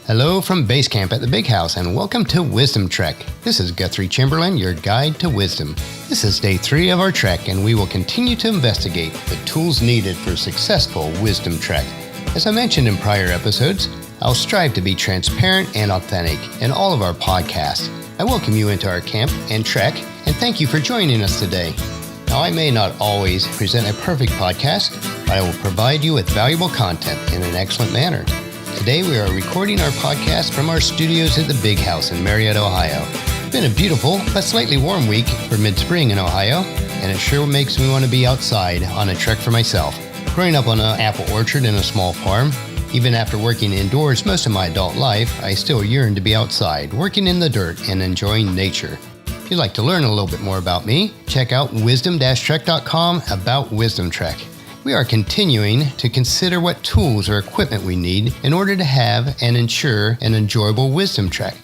Hello from base camp at the Big House and welcome to Wisdom Trek. This is Guthrie Chamberlain, your guide to wisdom. This is day 3 of our trek and we will continue to investigate the tools needed for a successful wisdom trek. As I mentioned in prior episodes, I'll strive to be transparent and authentic in all of our podcasts. I welcome you into our camp and trek and thank you for joining us today. Now, I may not always present a perfect podcast, but I will provide you with valuable content in an excellent manner. Today we are recording our podcast from our studios at the Big House in Marietta, Ohio. It's been a beautiful but slightly warm week for mid-spring in Ohio, and it sure makes me want to be outside on a trek for myself. Growing up on an apple orchard in a small farm, even after working indoors most of my adult life, I still yearn to be outside, working in the dirt and enjoying nature. If you'd like to learn a little bit more about me, check out wisdom-trek.com about Wisdom Trek. We are continuing to consider what tools or equipment we need in order to have and ensure an enjoyable wisdom trek.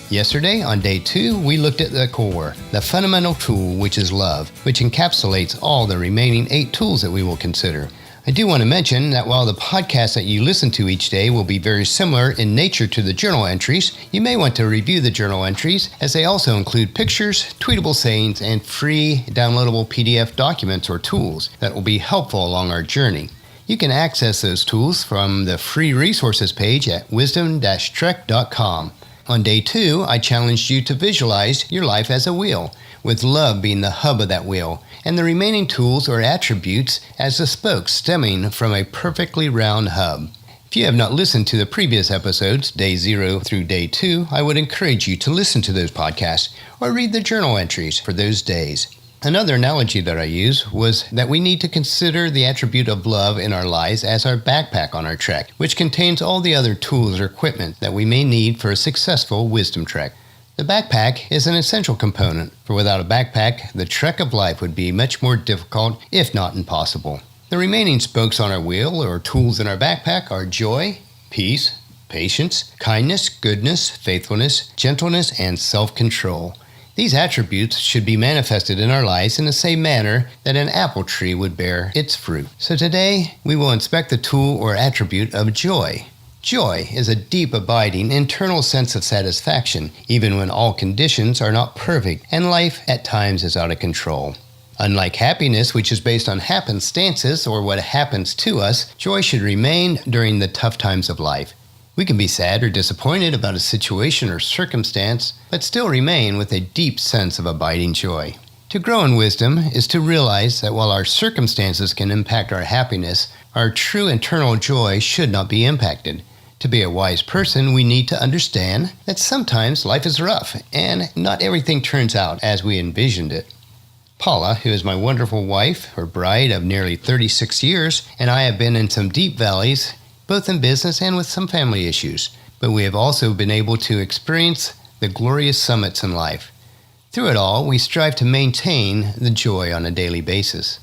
Yesterday, on day 2, we looked at the core, the fundamental tool, which is love, which encapsulates all the remaining 8 tools that we will consider. I do want to mention that while the podcast that you listen to each day will be very similar in nature to the journal entries, you may want to review the journal entries as they also include pictures, tweetable sayings, and free downloadable PDF documents or tools that will be helpful along our journey. You can access those tools from the free resources page at wisdom-trek.com. On day 2, I challenged you to visualize your life as a wheel, with love being the hub of that wheel, and the remaining tools or attributes as the spokes stemming from a perfectly round hub. If you have not listened to the previous episodes, day 0 through day 2, I would encourage you to listen to those podcasts or read the journal entries for those days. Another analogy that I used was that we need to consider the attribute of love in our lives as our backpack on our trek, which contains all the other tools or equipment that we may need for a successful wisdom trek. The backpack is an essential component, for without a backpack, the trek of life would be much more difficult, if not impossible. The remaining spokes on our wheel or tools in our backpack are joy, peace, patience, kindness, goodness, faithfulness, gentleness, and self-control. These attributes should be manifested in our lives in the same manner that an apple tree would bear its fruit. So today, we will inspect the tool or attribute of joy. Joy is a deep, abiding, internal sense of satisfaction, even when all conditions are not perfect and life at times is out of control. Unlike happiness, which is based on happenstances or what happens to us, joy should remain during the tough times of life. We can be sad or disappointed about a situation or circumstance, but still remain with a deep sense of abiding joy. To grow in wisdom is to realize that while our circumstances can impact our happiness, our true internal joy should not be impacted. To be a wise person, we need to understand that sometimes life is rough and not everything turns out as we envisioned it. Paula, who is my wonderful wife, or bride of nearly 36 years, and I have been in some deep valleys, both in business and with some family issues, but we have also been able to experience the glorious summits in life. Through it all, we strive to maintain the joy on a daily basis.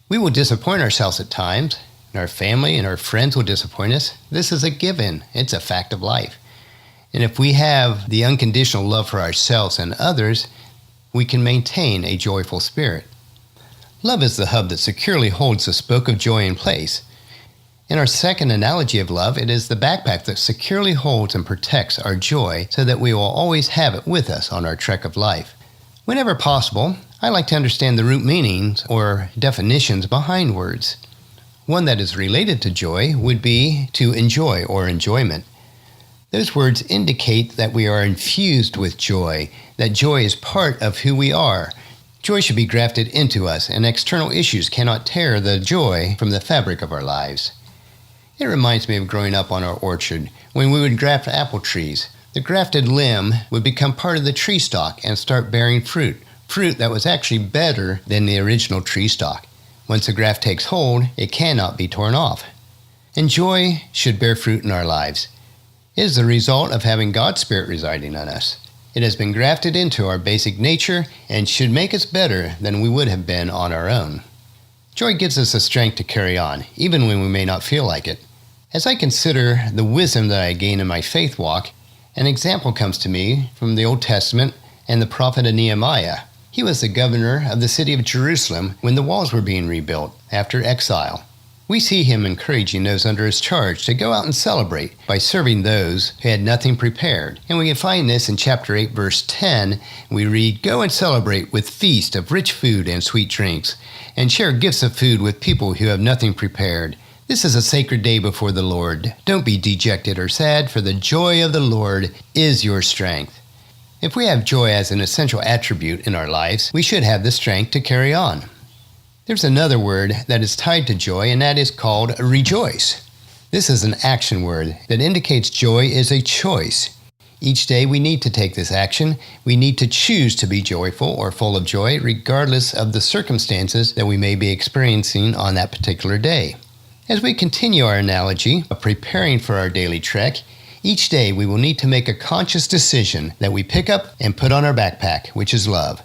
We will disappoint ourselves at times, and our family and our friends will disappoint us. This is a given. It's a fact of life. And if we have the unconditional love for ourselves and others, we can maintain a joyful spirit. Love is the hub that securely holds the spoke of joy in place. In our second analogy of love, it is the backpack that securely holds and protects our joy so that we will always have it with us on our trek of life. Whenever possible, I like to understand the root meanings or definitions behind words. One that is related to joy would be to enjoy or enjoyment. Those words indicate that we are infused with joy, that joy is part of who we are. Joy should be grafted into us, and external issues cannot tear the joy from the fabric of our lives. It reminds me of growing up on our orchard, when we would graft apple trees. The grafted limb would become part of the tree stalk and start bearing fruit that was actually better than the original tree stalk. Once the graft takes hold, it cannot be torn off. And joy should bear fruit in our lives. It is the result of having God's Spirit residing in us. It has been grafted into our basic nature and should make us better than we would have been on our own. Joy gives us the strength to carry on, even when we may not feel like it. As I consider the wisdom that I gain in my faith walk, an example comes to me from the Old Testament and the prophet of Nehemiah. He was the governor of the city of Jerusalem when the walls were being rebuilt after exile. we see him encouraging those under his charge to go out and celebrate by serving those who had nothing prepared. And we can find this in chapter 8, verse 10. We read, "Go and celebrate with feast of rich food and sweet drinks, and share gifts of food with people who have nothing prepared. This is a sacred day before the Lord. Don't be dejected or sad, for the joy of the Lord is your strength." If we have joy as an essential attribute in our lives, we should have the strength to carry on. There's another word that is tied to joy, and that is called rejoice. This is an action word that indicates joy is a choice. Each day we need to take this action. We need to choose to be joyful or full of joy, regardless of the circumstances that we may be experiencing on that particular day. As we continue our analogy of preparing for our daily trek, each day we will need to make a conscious decision that we pick up and put on our backpack, which is love.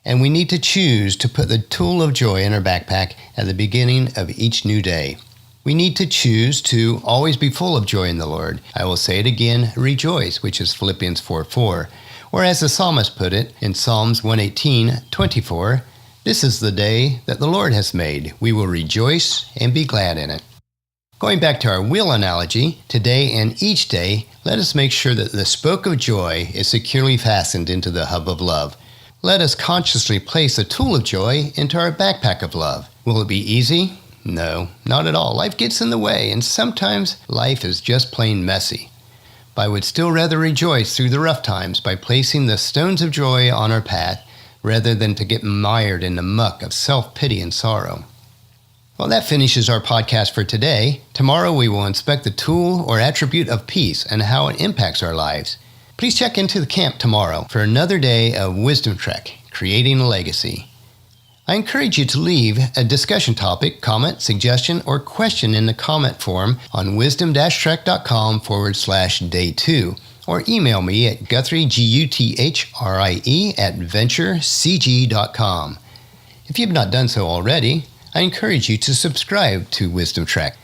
And we need to choose to put the tool of joy in our backpack at the beginning of each new day. We need to choose to always be full of joy in the Lord. I will say it again, rejoice, which is Philippians 4:4. Or as the psalmist put it in Psalms 118:24, "This is the day that the Lord has made. We will rejoice and be glad in it." Going back to our wheel analogy, today and each day, let us make sure that the spoke of joy is securely fastened into the hub of love. Let us consciously place the tool of joy into our backpack of love. Will it be easy? No, not at all. Life gets in the way, and sometimes life is just plain messy. But I would still rather rejoice through the rough times by placing the stones of joy on our path rather than to get mired in the muck of self-pity and sorrow. Well, that finishes our podcast for today. Tomorrow we will inspect the tool or attribute of peace and how it impacts our lives. Please check into the camp tomorrow for another day of Wisdom Trek, Creating a Legacy. I encourage you to leave a discussion topic, comment, suggestion, or question in the comment form on wisdom-trek.com/day2, or email me at Guthrie, Guthrie, at venturecg.com. If you have not done so already, I encourage you to subscribe to Wisdom Trek.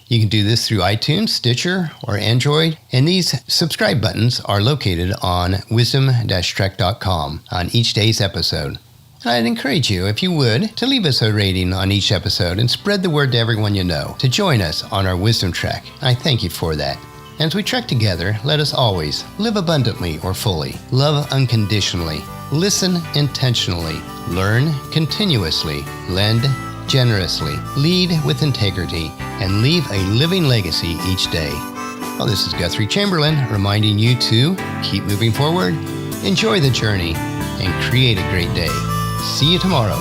You can do this through iTunes, Stitcher, or Android, and these subscribe buttons are located on wisdom-trek.com on each day's episode. And I'd encourage you, if you would, to leave us a rating on each episode and spread the word to everyone you know to join us on our Wisdom Trek. I thank you for that. As we trek together, let us always live abundantly or fully, love unconditionally, listen intentionally, learn continuously, lend generously, lead with integrity, and leave a living legacy each day. Well, this is Guthrie Chamberlain reminding you to keep moving forward, enjoy the journey, and create a great day. See you tomorrow.